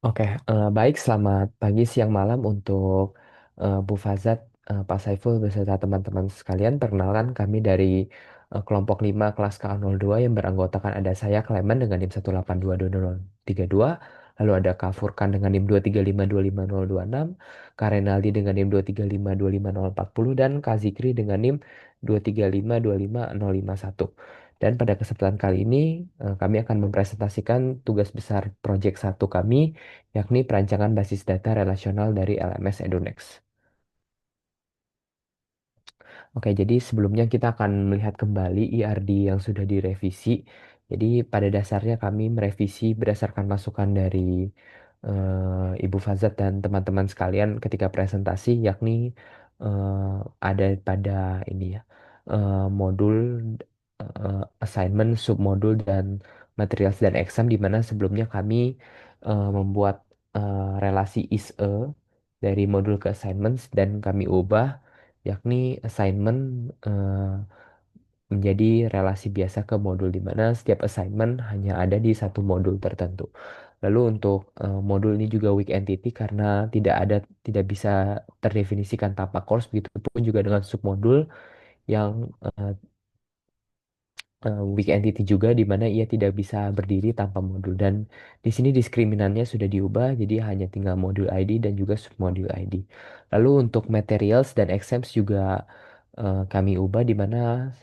Oke, baik. Selamat pagi, siang, malam untuk Bu Fazat, Pak Saiful beserta teman-teman sekalian. Perkenalkan kami dari kelompok 5 kelas KA02 yang beranggotakan ada saya Clement dengan NIM 1822032, lalu ada Kak Furkan dengan NIM 235252026, Kak Renaldi dengan NIM 235252040 dan Kak Zikri dengan NIM 2352501. Dan pada kesempatan kali ini kami akan mempresentasikan tugas besar proyek satu kami, yakni perancangan basis data relasional dari LMS EduNext. Oke, jadi sebelumnya kita akan melihat kembali IRD yang sudah direvisi. Jadi pada dasarnya kami merevisi berdasarkan masukan dari Ibu Fazat dan teman-teman sekalian ketika presentasi, yakni ada pada ini ya, modul assignment, submodul dan materials dan exam, di mana sebelumnya kami membuat relasi is-a dari modul ke assignments dan kami ubah, yakni assignment menjadi relasi biasa ke modul, di mana setiap assignment hanya ada di satu modul tertentu. Lalu untuk modul ini juga weak entity karena tidak bisa terdefinisikan tanpa course, begitu pun juga dengan submodul yang weak entity juga, di mana ia tidak bisa berdiri tanpa modul. Dan di sini diskriminannya sudah diubah jadi hanya tinggal modul ID dan juga submodul ID. Lalu untuk materials dan exams juga kami ubah, di mana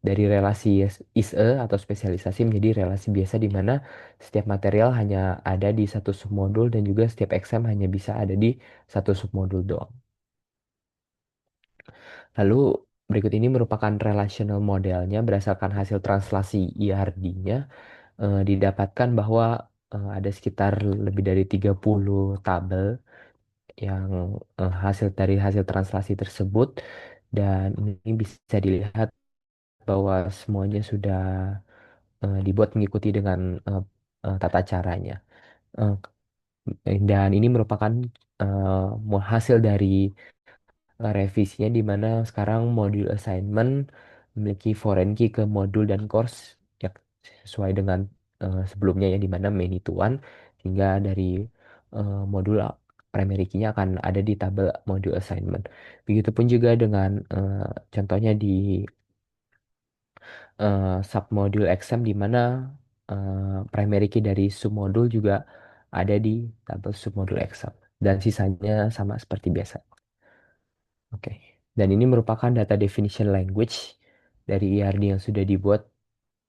dari relasi is-a atau spesialisasi menjadi relasi biasa, di mana setiap material hanya ada di satu submodul dan juga setiap exam hanya bisa ada di satu submodul doang. Lalu berikut ini merupakan relational modelnya berdasarkan hasil translasi IRD-nya. Didapatkan bahwa ada sekitar lebih dari 30 tabel yang hasil dari hasil translasi tersebut, dan ini bisa dilihat bahwa semuanya sudah dibuat mengikuti dengan tata caranya. Eh, dan ini merupakan hasil dari revisinya, di mana sekarang modul assignment memiliki foreign key ke modul dan course ya, sesuai dengan sebelumnya ya, di mana main itu one, hingga dari modul primary key-nya akan ada di tabel modul assignment. Begitupun juga dengan contohnya di submodul exam, di mana primary key dari submodul juga ada di tabel submodul exam, dan sisanya sama seperti biasa. Oke. Dan ini merupakan data definition language dari IRD yang sudah dibuat,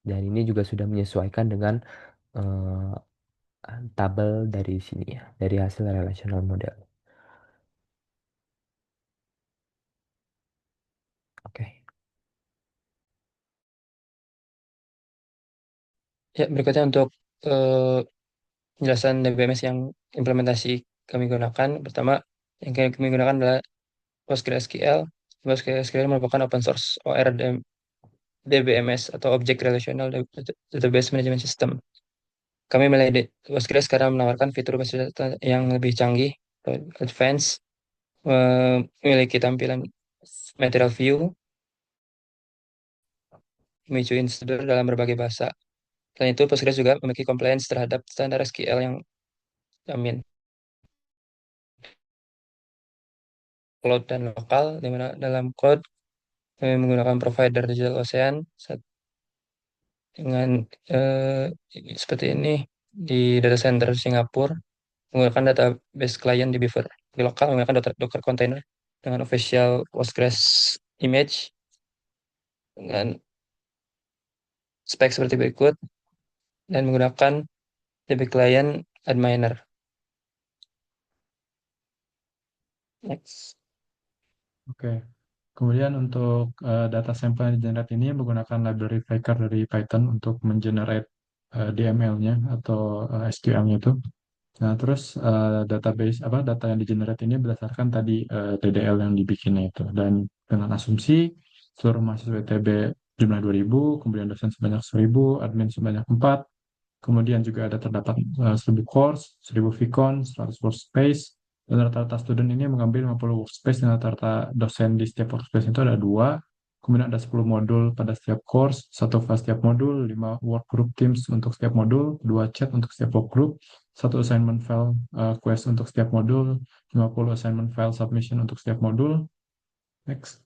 dan ini juga sudah menyesuaikan dengan tabel dari sini ya, dari hasil relational model. Oke. Ya, berikutnya untuk eh, penjelasan DBMS yang implementasi kami gunakan. Pertama, yang kami gunakan adalah PostgreSQL. PostgreSQL merupakan open source DBMS atau Object Relational Database Management System. Kami mulai di Postgres karena menawarkan fitur basis data yang lebih canggih, atau advance, memiliki tampilan material view, memicu insider dalam berbagai bahasa. Selain itu, Postgres juga memiliki compliance terhadap standar SQL yang jamin. Cloud dan lokal, di mana dalam cloud kami menggunakan provider Digital Ocean dengan eh, seperti ini di data center Singapura, menggunakan database klien di Beaver. Di lokal menggunakan Docker container dengan official Postgres image dengan spek seperti berikut, dan menggunakan DB client Adminer. Next. Oke. Kemudian untuk data sampel yang di-generate ini menggunakan library Flaker dari Python untuk mengenerate DML-nya atau SQL-nya itu. Nah, terus database apa data yang di-generate ini berdasarkan tadi DDL yang dibikinnya itu, dan dengan asumsi seluruh mahasiswa ITB jumlah 2.000, kemudian dosen sebanyak 1.000, admin sebanyak 4, kemudian juga ada terdapat 1.000 course, 1.000 vCon, 100 workspace, dan rata-rata student ini mengambil 50 workspace, dan rata-rata dosen di setiap workspace itu ada dua. Kemudian ada 10 modul pada setiap course, satu file setiap modul, 5 work group teams untuk setiap modul, 2 chat untuk setiap work group, satu assignment file quest untuk setiap modul, 50 assignment file submission untuk setiap modul. Next.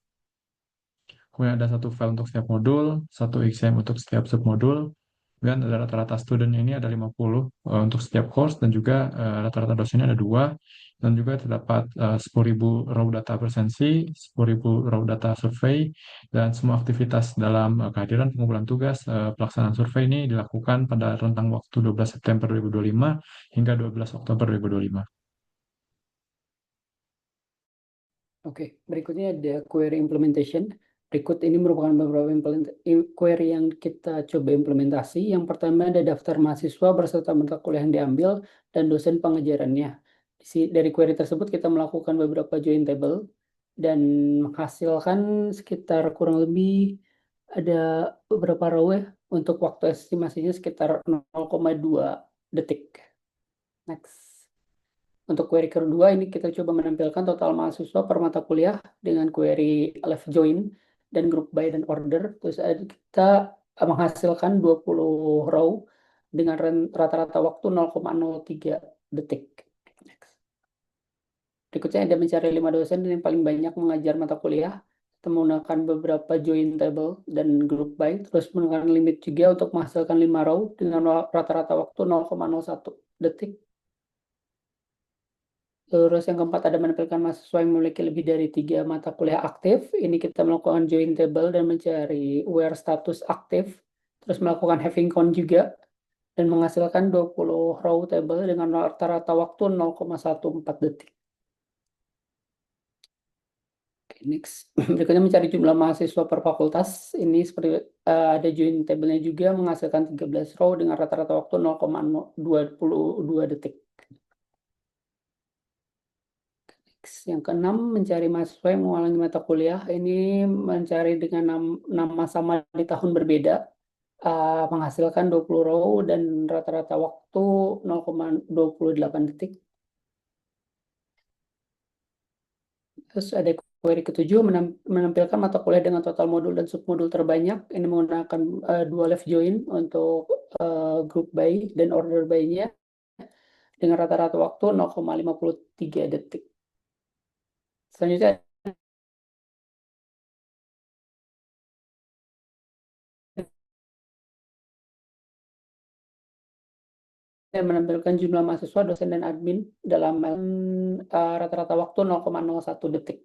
Kemudian ada satu file untuk setiap modul, satu exam untuk setiap submodul. Kemudian ada rata-rata student ini ada 50 untuk setiap course dan juga rata-rata dosennya ada 2 dan juga terdapat 10.000 raw data presensi, 10.000 raw data survei dan semua aktivitas dalam kehadiran pengumpulan tugas pelaksanaan survei ini dilakukan pada rentang waktu 12 September 2025 hingga 12 Oktober 2025. Oke, berikutnya ada query implementation. Berikut ini merupakan beberapa query yang kita coba implementasi. Yang pertama ada daftar mahasiswa berserta mata kuliah yang diambil dan dosen pengajarannya. Dari query tersebut kita melakukan beberapa join table dan menghasilkan sekitar kurang lebih ada beberapa row ya, untuk waktu estimasinya sekitar 0,2 detik. Next. Untuk query kedua ini kita coba menampilkan total mahasiswa per mata kuliah dengan query left join dan group by dan order. Terus kita menghasilkan 20 row dengan rata-rata waktu 0,03 detik. Next. Berikutnya ada mencari 5 dosen yang paling banyak mengajar mata kuliah. Kita menggunakan beberapa join table dan group by. Terus menggunakan limit juga untuk menghasilkan 5 row dengan rata-rata waktu 0,01 detik. Terus yang keempat ada menampilkan mahasiswa yang memiliki lebih dari 3 mata kuliah aktif. Ini kita melakukan join table dan mencari where status aktif. Terus melakukan having count juga. Dan menghasilkan 20 row table dengan rata-rata waktu 0,14 detik. Oke, next. Berikutnya mencari jumlah mahasiswa per fakultas. Ini seperti ada join table-nya juga menghasilkan 13 row dengan rata-rata waktu 0,22 detik. Yang keenam, mencari mahasiswa yang mengulangi mata kuliah. Ini mencari dengan nama sama di tahun berbeda. Menghasilkan 20 row dan rata-rata waktu 0,28 detik. Terus ada query ketujuh, menampilkan mata kuliah dengan total modul dan submodul terbanyak. Ini menggunakan dua left join untuk group by dan order by-nya dengan rata-rata waktu 0,53 detik. Selanjutnya dan menampilkan jumlah mahasiswa, dosen, dan admin dalam rata-rata waktu 0,01 detik.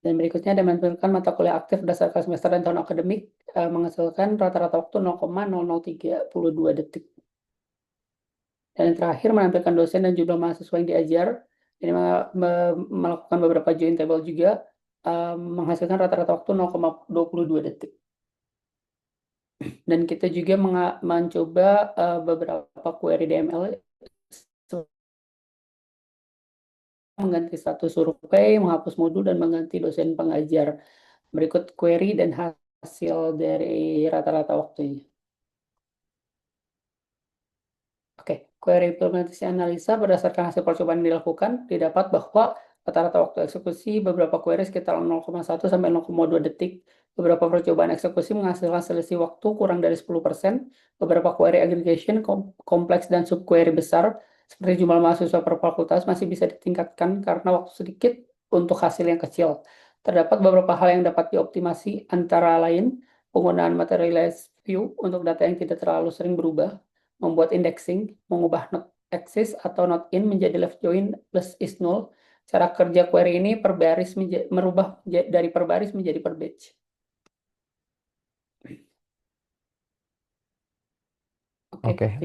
Dan berikutnya ada menampilkan mata kuliah aktif berdasarkan semester dan tahun akademik, menghasilkan rata-rata waktu 0,0032 detik. Dan yang terakhir menampilkan dosen dan jumlah mahasiswa yang diajar. Ini melakukan beberapa join table juga, menghasilkan rata-rata waktu 0,22 detik. Dan kita juga mencoba beberapa query DML mengganti status survei, menghapus modul, dan mengganti dosen pengajar. Berikut query dan hasil dari rata-rata waktunya. Oke, query implementasi analisa berdasarkan hasil percobaan yang dilakukan, didapat bahwa rata-rata waktu eksekusi beberapa query sekitar 0,1 sampai 0,2 detik. Beberapa percobaan eksekusi menghasilkan selisih waktu kurang dari 10%. Beberapa query aggregation kompleks dan subquery besar seperti jumlah mahasiswa per fakultas masih bisa ditingkatkan karena waktu sedikit untuk hasil yang kecil. Terdapat beberapa hal yang dapat dioptimasi, antara lain penggunaan materialized view untuk data yang tidak terlalu sering berubah, membuat indexing, mengubah not axis atau not in menjadi left join plus is null. Cara kerja query ini per baris merubah dari per baris menjadi per batch. Oke,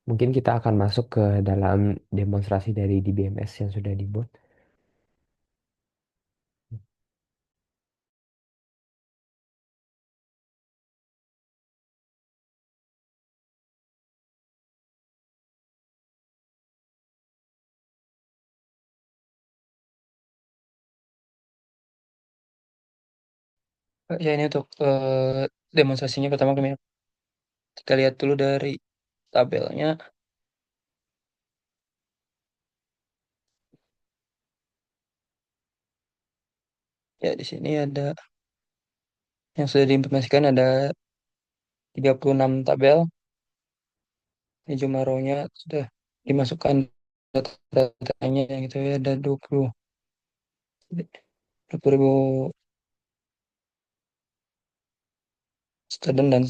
mungkin kita akan masuk ke dalam demonstrasi dari DBMS yang sudah dibuat. Ya ini untuk demonstrasinya pertama kita lihat dulu dari tabelnya. Ya di sini ada yang sudah diimplementasikan ada 36 tabel. Ini jumlah row-nya sudah dimasukkan data-datanya gitu ya, ada 20 ribu student dan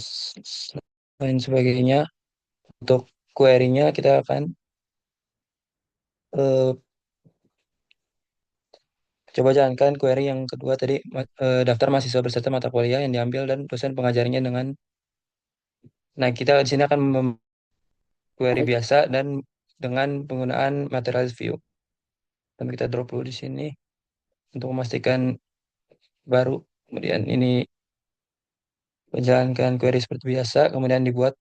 lain sebagainya. Untuk query-nya kita akan eh, coba jalankan query yang kedua tadi, daftar mahasiswa berserta mata kuliah yang diambil dan dosen pengajarnya dengan. Nah, kita di sini akan query Baik, biasa dan dengan penggunaan material view. Dan kita drop dulu di sini untuk memastikan baru. Kemudian ini menjalankan query seperti biasa, kemudian dibuat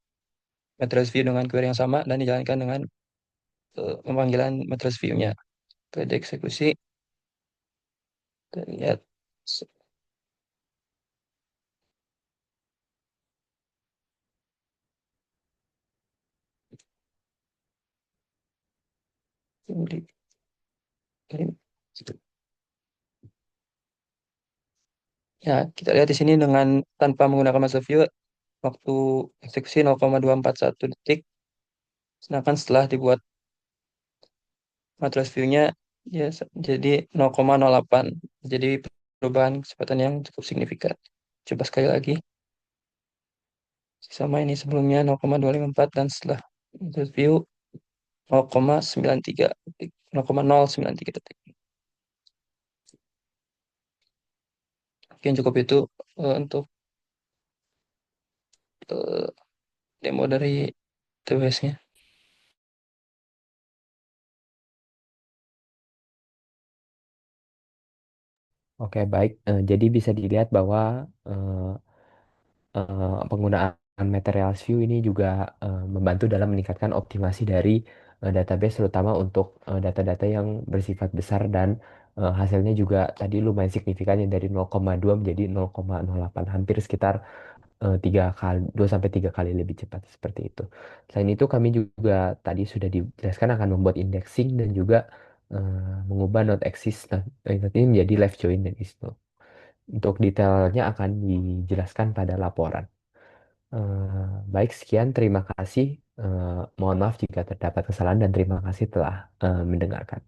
material view dengan query yang sama dan dijalankan dengan pemanggilan material view-nya. Kita dieksekusi, kita lihat. Ya, kita lihat di sini dengan tanpa menggunakan master view, waktu eksekusi 0,241 detik. Sedangkan setelah dibuat matrice view-nya ya jadi 0,08. Jadi perubahan kecepatan yang cukup signifikan. Coba sekali lagi. Sama ini sebelumnya 0,254 dan setelah matrice view 0,93 detik. 0,093 detik. Mungkin cukup itu untuk eh, demo dari TWS-nya. Oke, baik. Jadi bisa dilihat bahwa eh, penggunaan materials view ini juga membantu dalam meningkatkan optimasi dari database, terutama untuk data-data yang bersifat besar dan hasilnya juga tadi lumayan signifikan yang dari 0,2 menjadi 0,08, hampir sekitar 2 sampai 3 kali lebih cepat seperti itu. Selain itu kami juga tadi sudah dijelaskan akan membuat indexing dan juga mengubah not exist not ini menjadi left join dan is null. Untuk detailnya akan dijelaskan pada laporan. Baik, sekian. Terima kasih. Mohon maaf jika terdapat kesalahan dan terima kasih telah mendengarkan.